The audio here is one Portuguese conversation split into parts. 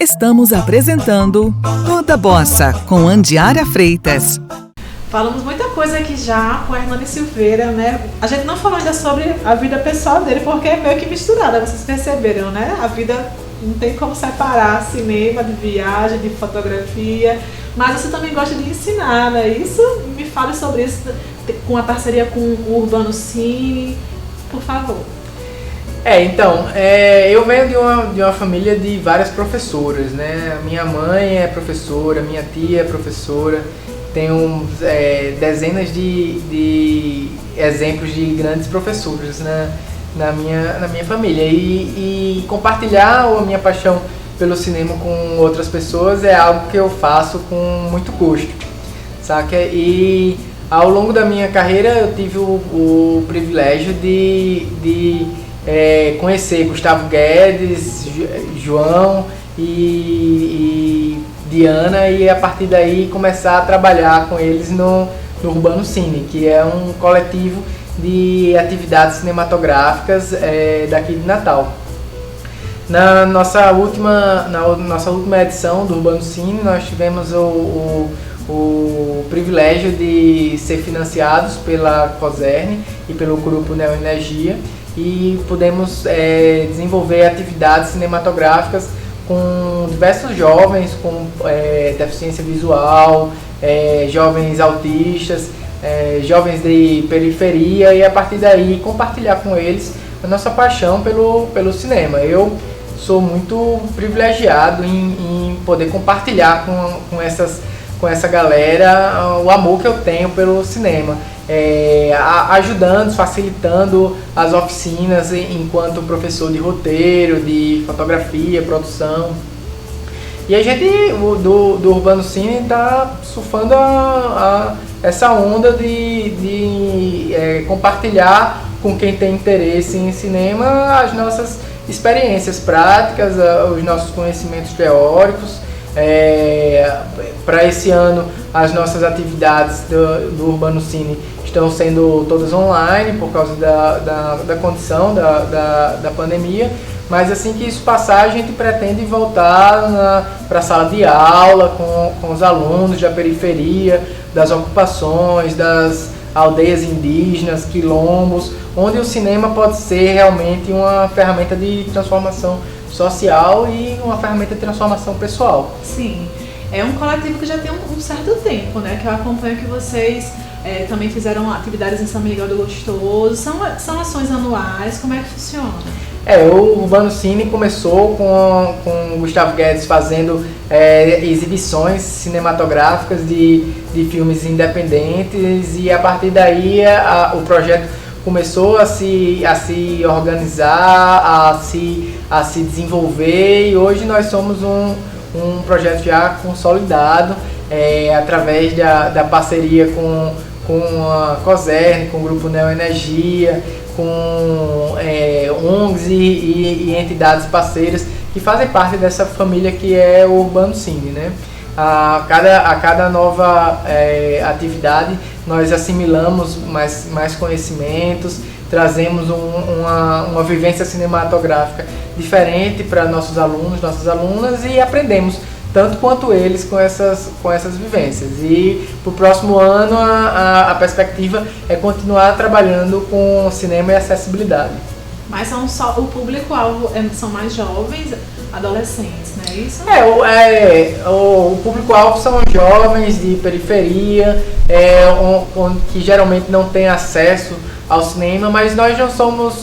Estamos apresentando Toda Bossa com Andiara Freitas. Falamos muita coisa aqui já com a Hernani Silveira, né? A gente não falou ainda sobre a vida pessoal dele, porque é meio que misturada, vocês perceberam, né? A vida não tem como separar cinema de viagem, de fotografia, mas você também gosta de ensinar, não é isso? Me fale sobre isso, com a parceria com o Urbano Cine, por favor. Eu venho de uma família de várias professoras, né? Minha mãe é professora, minha tia é professora, tenho dezenas de exemplos de grandes professores, né? na minha família. E compartilhar a minha paixão pelo cinema com outras pessoas é algo que eu faço com muito gosto, saca? E ao longo da minha carreira eu tive o privilégio de conhecer Gustavo Guedes, João e Diana, e a partir daí começar a trabalhar com eles no Urbano Cine, que é um coletivo de atividades cinematográficas daqui de Natal. Na nossa última edição do Urbano Cine, nós tivemos o privilégio de ser financiados pela COSERN e pelo Grupo Neoenergia, e pudemos desenvolver atividades cinematográficas com diversos jovens com deficiência visual, jovens autistas, jovens de periferia, e a partir daí compartilhar com eles a nossa paixão pelo cinema. Eu sou muito privilegiado em poder compartilhar com essa galera o amor que eu tenho pelo cinema, ajudando, facilitando as oficinas enquanto professor de roteiro, de fotografia, produção. E a gente do Urbano Cine está surfando essa onda de compartilhar com quem tem interesse em cinema as nossas experiências práticas, os nossos conhecimentos teóricos. Para esse ano, as nossas atividades do Urbano Cine estão sendo todas online por causa da condição da pandemia, mas assim que isso passar, a gente pretende voltar para a sala de aula com os alunos da periferia, das ocupações, das aldeias indígenas, quilombos, onde o cinema pode ser realmente uma ferramenta de transformação social e uma ferramenta de transformação pessoal. Sim, é um coletivo que já tem um certo tempo, né? Que eu acompanho que vocês também fizeram atividades em São Miguel do Gostoso. São ações anuais, como é que funciona? O Urbano Cine começou com o Gustavo Guedes fazendo exibições cinematográficas de filmes independentes, e a partir daí o projeto começou a se organizar, a se desenvolver, e hoje nós somos um projeto já consolidado através da parceria com a COSERN, com o Grupo Neoenergia, com ONGs e entidades parceiras que fazem parte dessa família que é o Urbano Cine, né? A cada nova atividade nós assimilamos mais conhecimentos, trazemos uma vivência cinematográfica diferente para nossos alunos, nossas alunas, e aprendemos tanto quanto eles com essas vivências. E para o próximo ano a perspectiva é continuar trabalhando com cinema e acessibilidade. Mas o público-alvo são mais jovens, adolescentes, não é isso? O público-alvo são jovens de periferia, que geralmente não têm acesso ao cinema, mas nós não somos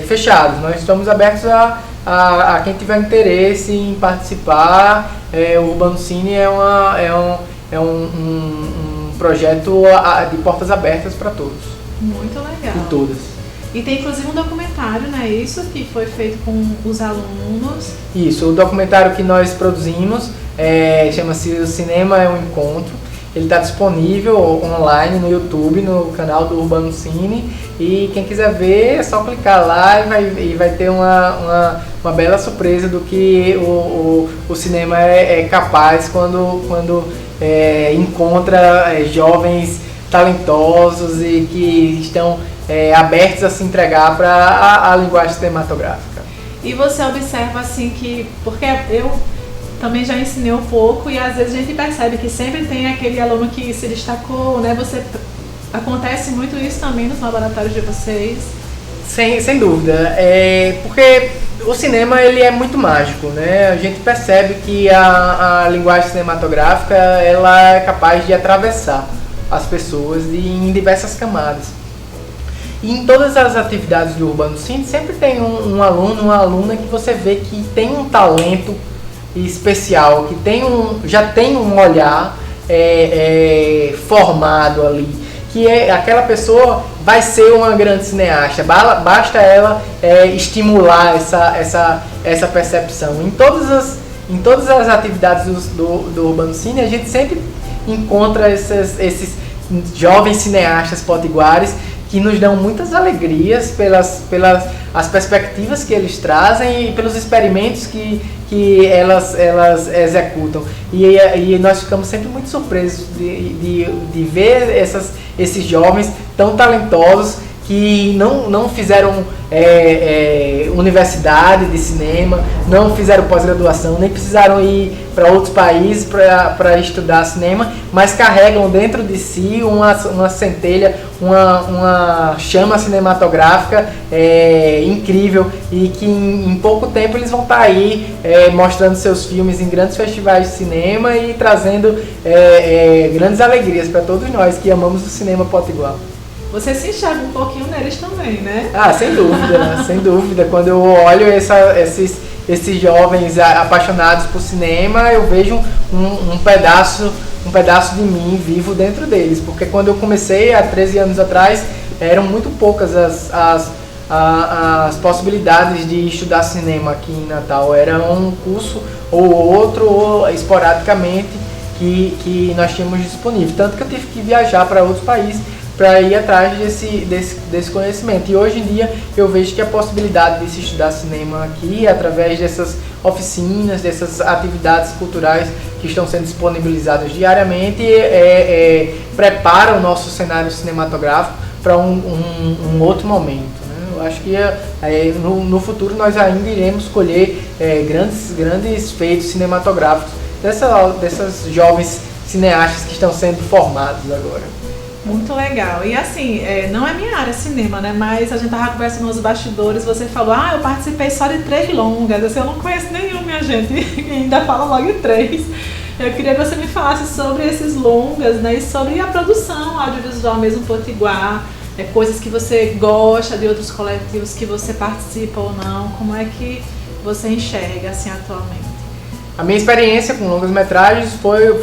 fechados, nós estamos abertos a quem tiver interesse em participar. O Urbano Cine é um projeto de portas abertas para todos. Muito legal. E todas. E tem inclusive um documentário, né? Isso que foi feito com os alunos. Isso, o documentário que nós produzimos chama-se O Cinema é um Encontro. Ele está disponível online no YouTube, no canal do Urbano Cine, e quem quiser ver é só clicar lá e vai ter uma bela surpresa do que o cinema é capaz quando encontra jovens talentosos e que estão abertos a se entregar para a linguagem cinematográfica. E você observa assim que, porque eu também já ensinei um pouco e às vezes a gente percebe que sempre tem aquele aluno que se destacou, né? Acontece muito isso também nos laboratórios de vocês? Sem dúvida, porque o cinema ele é muito mágico, né? A gente percebe que a linguagem cinematográfica ela é capaz de atravessar as pessoas em diversas camadas. E em todas as atividades do Urbano Cine sempre tem um aluno, uma aluna que você vê que tem um talento especial, que já tem um olhar formado ali, que aquela pessoa vai ser uma grande cineasta, basta ela estimular essa percepção. Em todas as atividades do Urbano Cine, a gente sempre encontra esses jovens cineastas potiguares que nos dão muitas alegrias pelas as perspectivas que eles trazem e pelos experimentos que elas executam. E nós ficamos sempre muito surpresos de ver esses jovens tão talentosos que não fizeram universidade de cinema, não fizeram pós-graduação, nem precisaram ir para outros países para estudar cinema, mas carregam dentro de si uma centelha, uma chama cinematográfica incrível, e que em pouco tempo eles vão estar aí mostrando seus filmes em grandes festivais de cinema e trazendo grandes alegrias para todos nós que amamos o cinema potiguar. Você se enxerga um pouquinho neles também, né? Ah, sem dúvida, sem dúvida. Quando eu olho esses jovens apaixonados por cinema, eu vejo um pedaço de mim vivo dentro deles. Porque quando eu comecei, há 13 anos atrás, eram muito poucas as possibilidades de estudar cinema aqui em Natal. Era um curso ou outro, ou esporadicamente, que nós tínhamos disponível. Tanto que eu tive que viajar para outros países para ir atrás desse conhecimento. E hoje em dia eu vejo que a possibilidade de se estudar cinema aqui, através dessas oficinas, dessas atividades culturais que estão sendo disponibilizadas diariamente, prepara o nosso cenário cinematográfico para um outro momento, né? Eu acho que no futuro nós ainda iremos colher grandes feitos cinematográficos dessas jovens cineastas que estão sendo formados agora. Muito legal. E assim, não é minha área cinema, né? Mas a gente tava conversando nos bastidores, você falou, eu participei só de 3 longas. Assim, eu não conheço nenhum, minha gente, e ainda fala logo em 3. Eu queria que você me falasse sobre esses longas, né? E sobre a produção audiovisual mesmo potiguar, coisas que você gosta de outros coletivos que você participa ou não. Como é que você enxerga, assim, atualmente? A minha experiência com longas-metragens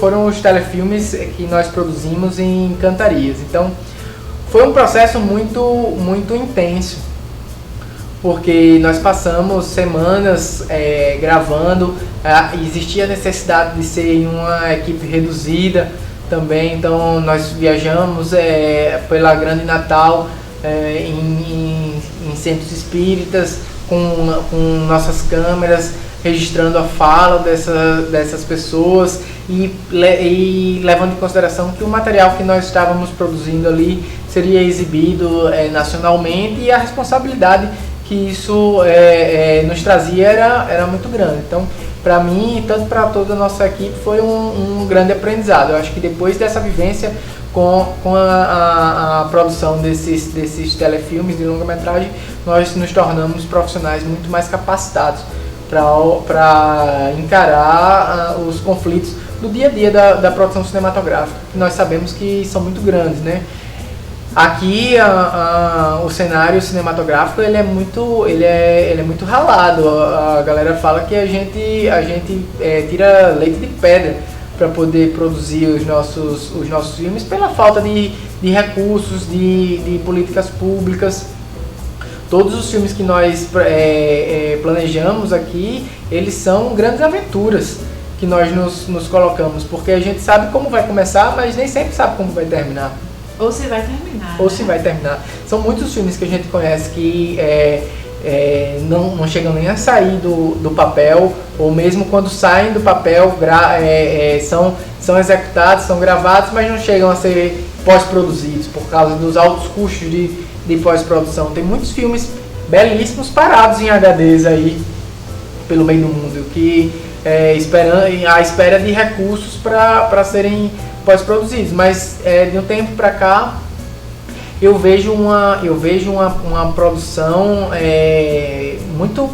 foram os telefilmes que nós produzimos em Cantarias. Então, foi um processo muito, muito intenso, porque nós passamos semanas gravando, existia a necessidade de ser em uma equipe reduzida também, então nós viajamos pela Grande Natal, em centros espíritas, com nossas câmeras, registrando a fala dessas pessoas e levando em consideração que o material que nós estávamos produzindo ali seria exibido nacionalmente, e a responsabilidade que isso nos trazia era muito grande. Então, para mim e tanto para toda a nossa equipe, foi um grande aprendizado. Eu acho que depois dessa vivência com a produção desses telefilmes de longa-metragem, nós nos tornamos profissionais muito mais capacitados para encarar os conflitos do dia a dia da produção cinematográfica, que nós sabemos que são muito grandes, né? Aqui o cenário cinematográfico ele é muito ralado. A galera fala que a gente tira leite de pedra para poder produzir os nossos filmes pela falta de recursos, de políticas públicas. Todos os filmes que nós planejamos aqui, eles são grandes aventuras que nós nos colocamos, porque a gente sabe como vai começar, mas nem sempre sabe como vai terminar. Ou se vai terminar. Ou se vai terminar. São muitos filmes que a gente conhece que não chegam nem a sair do papel, ou mesmo quando saem do papel, são executados, são gravados, mas não chegam a ser pós-produzidos por causa dos altos custos de pós-produção. Tem muitos filmes belíssimos parados em HDs aí pelo meio do mundo, que à espera de recursos para serem pós-produzidos. Mas de um tempo para cá eu vejo uma produção muito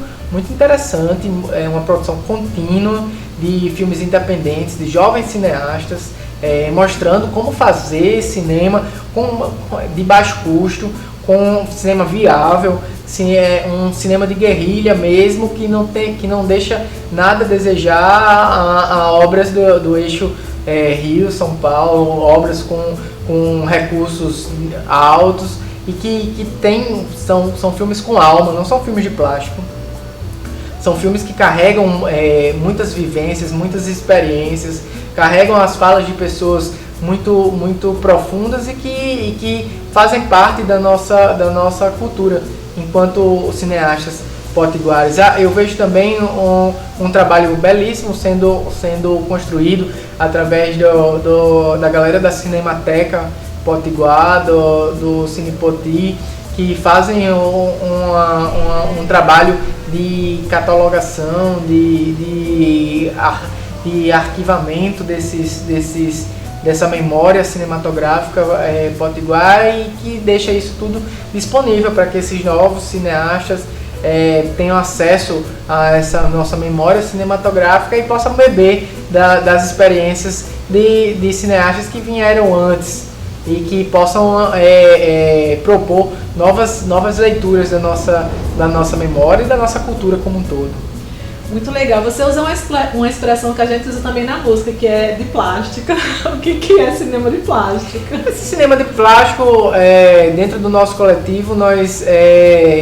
interessante, uma produção contínua de filmes independentes, de jovens cineastas, mostrando como fazer cinema de baixo custo, com cinema viável, um cinema de guerrilha mesmo, que não deixa nada a desejar a obras do eixo Rio-São Paulo, obras com recursos altos e que são filmes com alma, não são filmes de plástico. São filmes que carregam muitas vivências, muitas experiências, carregam as falas de pessoas muito profundas e que fazem parte da nossa cultura enquanto cineastas potiguares. Eu vejo também um trabalho belíssimo sendo construído através da galera da Cinemateca Potiguar, do Cine Poti, que fazem um trabalho de catalogação, de arquivamento dessa memória cinematográfica potiguar, e que deixa isso tudo disponível para que esses novos cineastas tenham acesso a essa nossa memória cinematográfica e possam beber das experiências de cineastas que vieram antes e que possam propor novas leituras da nossa memória e da nossa cultura como um todo. Muito legal. Você usa uma expressão que a gente usa também na música, que é de plástica. O que é cinema de plástica? Esse cinema de plástico, dentro do nosso coletivo, nós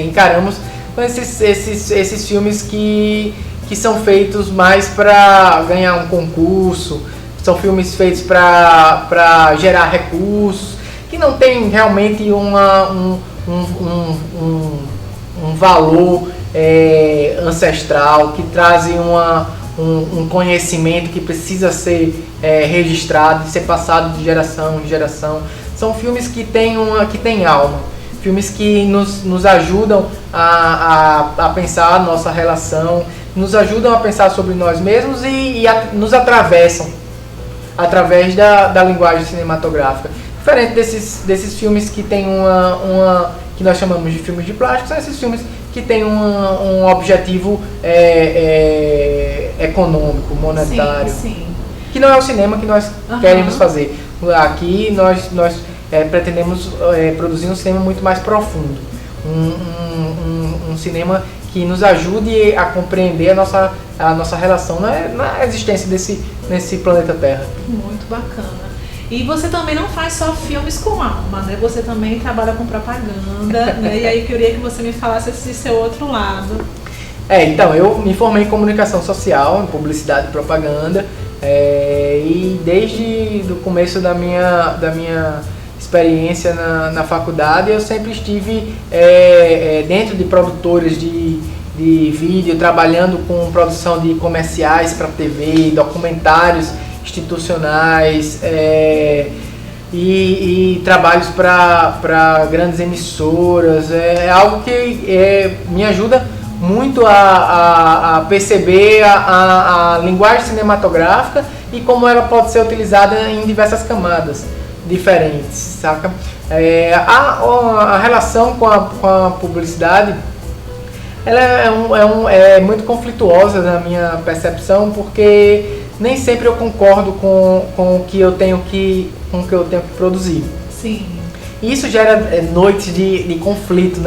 encaramos esses filmes que são feitos mais para ganhar um concurso, são filmes feitos para gerar recursos, que não tem realmente um valor ancestral, que trazem um conhecimento que precisa ser registrado, ser passado de geração em geração. São filmes que têm alma, filmes que nos ajudam a pensar a nossa relação, nos ajudam a pensar sobre nós mesmos e nos atravessam através da linguagem cinematográfica. Diferente desses filmes que tem que nós chamamos de filmes de plástico, são esses filmes que têm um objetivo econômico, monetário. Sim, sim. Que não é o cinema que nós queremos fazer. Aqui nós pretendemos produzir um cinema muito mais profundo. Um cinema que nos ajude a compreender a nossa relação na existência nesse planeta Terra. Muito bacana. E você também não faz só filmes com alma, né? Você também trabalha com propaganda, né? E aí eu queria que você me falasse esse seu outro lado. Então, eu me formei em comunicação social, em publicidade e propaganda, e desde o começo da minha experiência na faculdade, eu sempre estive dentro de produtores de vídeo, trabalhando com produção de comerciais para TV, documentários institucionais e trabalhos para grandes emissoras. É algo que me ajuda muito a perceber a linguagem cinematográfica e como ela pode ser utilizada em diversas camadas diferentes, saca? A relação com a publicidade, ela é muito conflituosa na minha percepção, porque nem sempre eu concordo com o que eu tenho que produzir. Sim. Isso gera noites de conflito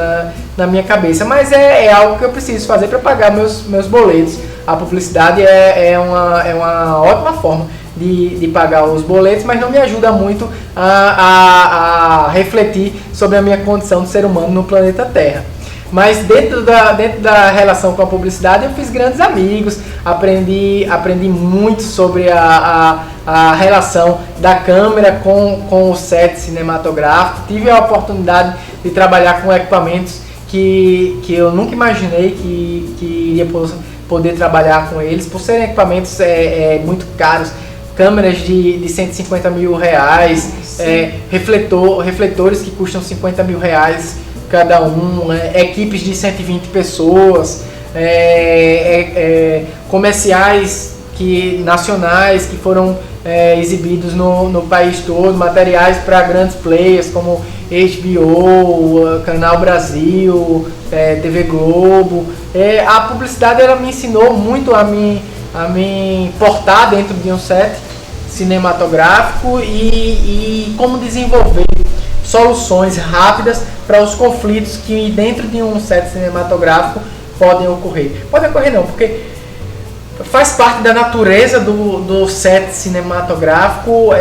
na minha cabeça, mas é algo que eu preciso fazer para pagar meus boletos. A publicidade é uma ótima forma de pagar os boletos, mas não me ajuda muito a refletir sobre a minha condição de ser humano no planeta Terra. Mas dentro da relação com a publicidade eu fiz grandes amigos, aprendi muito sobre a relação da câmera com o set cinematográfico. Tive a oportunidade de trabalhar com equipamentos que eu nunca imaginei que iria poder trabalhar com eles, por serem equipamentos muito caros. Câmeras de 150 mil reais, refletores que custam 50 mil reais cada um, equipes de 120 pessoas, comerciais nacionais que foram exibidos no país todo, materiais para grandes players como HBO, Canal Brasil, TV Globo. A publicidade ela me ensinou muito a me portar dentro de um set cinematográfico e como desenvolver soluções rápidas para os conflitos que dentro de um set cinematográfico podem ocorrer. Podem ocorrer não, porque faz parte da natureza do set cinematográfico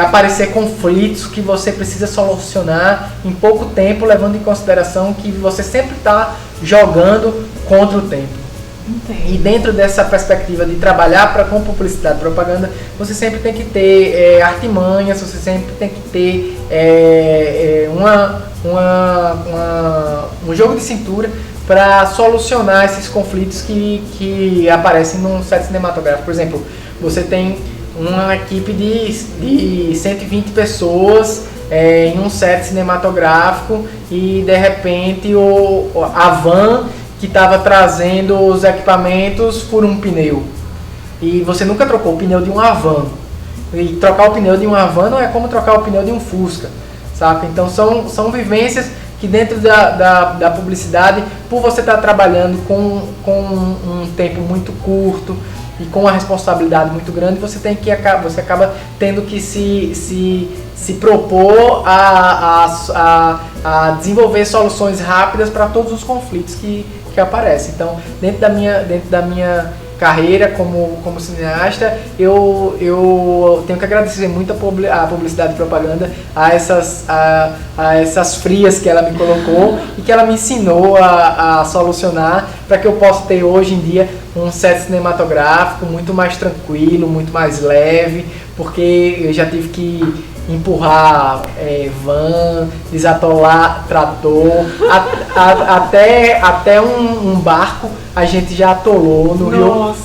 aparecer conflitos que você precisa solucionar em pouco tempo, levando em consideração que você sempre está jogando contra o tempo. Entendi. E dentro dessa perspectiva de trabalhar com publicidade e propaganda, você sempre tem que ter artimanhas, você sempre tem que ter um jogo de cintura para solucionar esses conflitos que aparecem num set cinematográfico. Por exemplo, você tem uma equipe de 120 pessoas em um set cinematográfico e de repente a van que estava trazendo os equipamentos fura um pneu. E você nunca trocou o pneu de uma van. E trocar o pneu de uma van não é como trocar o pneu de um Fusca, saca? Então são vivências que dentro da publicidade, por você estar trabalhando com um tempo muito curto e com uma responsabilidade muito grande, você acaba tendo que se propor a desenvolver soluções rápidas para todos os conflitos que aparecem. Então, dentro da minha carreira como cineasta, eu tenho que agradecer muito a publicidade e propaganda a essas frias que ela me colocou e que ela me ensinou a solucionar para que eu possa ter hoje em dia um set cinematográfico muito mais tranquilo, muito mais leve, porque eu já tive que empurrar van, desatolar trator, até um barco a gente já atolou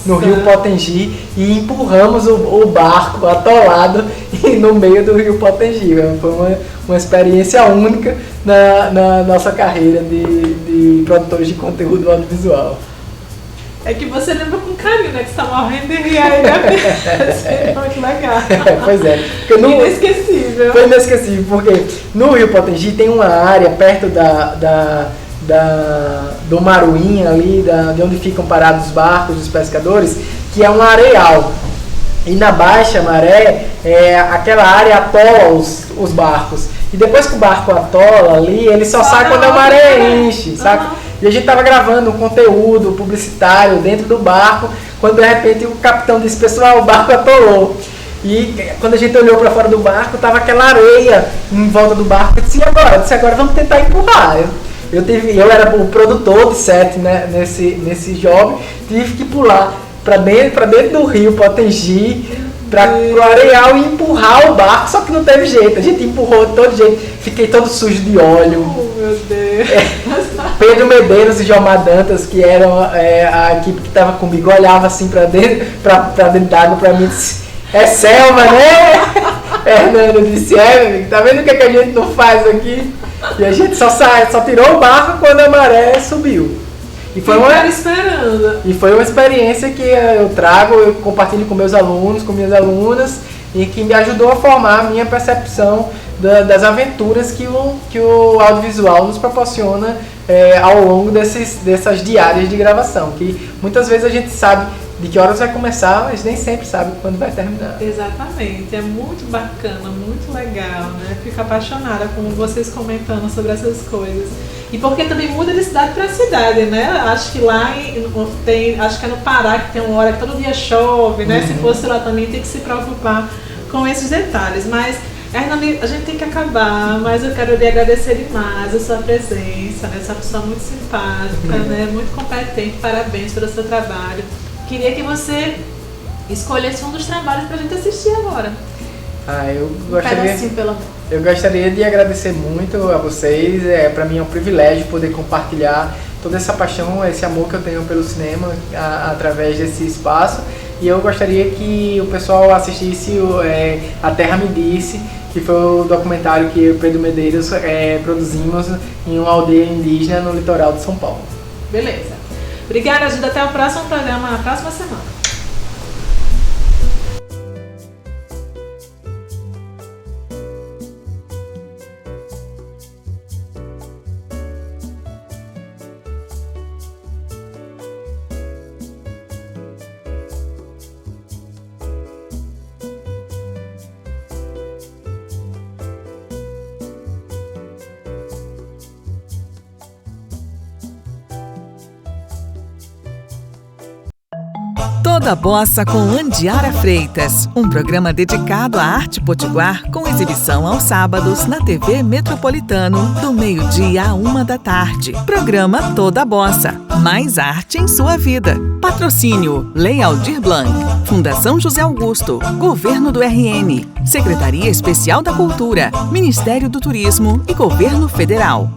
no rio Potengi e empurramos o barco atolado no meio do rio Potengi. Foi uma experiência única na nossa carreira de produtores de conteúdo audiovisual. É que você lembra com carinho, né? Que você tá morrendo de rir aí, né? Muito legal. Pois é. Inesquecível. Foi inesquecível, porque no Rio Potengi tem uma área perto do Maruinha ali, de onde ficam parados os barcos, os pescadores, que é um areal. E na baixa maré, aquela área atola os barcos. E depois que o barco atola ali, ele só sai quando a maré enche, sabe? E a gente estava gravando um conteúdo publicitário dentro do barco, quando de repente o capitão disse: pessoal, o barco atolou. E quando a gente olhou para fora do barco, estava aquela areia em volta do barco. Eu disse: agora? Agora vamos tentar empurrar. Eu era o produtor de set, né, nesse job, tive que pular para dentro do rio Potengi, para o areal e empurrar o barco, só que não teve jeito, a gente empurrou de todo jeito, fiquei todo sujo de óleo. Oh, meu Deus. Pedro Medeiros e Jomar Dantas, que eram a equipe que estava comigo, olhava assim para dentro d'água para mim e disse: é selva, né? Hernando disse: meu amigo, tá vendo o que a gente não faz aqui? E a gente só tirou o barco quando a maré subiu. E foi uma experiência que eu compartilho com meus alunos, com minhas alunas, e que me ajudou a formar a minha percepção das aventuras que o audiovisual nos proporciona ao longo dessas diárias de gravação, que muitas vezes a gente sabe de que horas vai começar, mas nem sempre sabe quando vai terminar. Exatamente, é muito bacana, muito legal, né? Fico apaixonada com vocês comentando sobre essas coisas. E porque também muda de cidade para cidade, né? Acho que lá acho que é no Pará que tem uma hora que todo dia chove, né? Se fosse lá também tem que se preocupar com esses detalhes. Mas, Hernani, a gente tem que acabar, mas eu quero lhe agradecer demais a sua presença, né? Essa pessoa muito simpática, né? Muito competente, parabéns pelo seu trabalho. Queria que você escolhesse um dos trabalhos para a gente assistir agora. Eu gostaria de agradecer muito a vocês. Para mim é um privilégio poder compartilhar toda essa paixão, esse amor que eu tenho pelo cinema através desse espaço. E eu gostaria que o pessoal assistisse A Terra Me Disse, que foi o documentário que eu e o Pedro Medeiros produzimos em uma aldeia indígena no litoral de São Paulo. Beleza. Obrigada, Ajuda. Até o próximo programa, na próxima semana. Toda Bossa com Andiara Freitas, um programa dedicado à arte potiguar com exibição aos sábados na TV Metropolitano, do meio-dia à 13h. Programa Toda Bossa, mais arte em sua vida. Patrocínio Lei Aldir Blanc, Fundação José Augusto, Governo do RN, Secretaria Especial da Cultura, Ministério do Turismo e Governo Federal.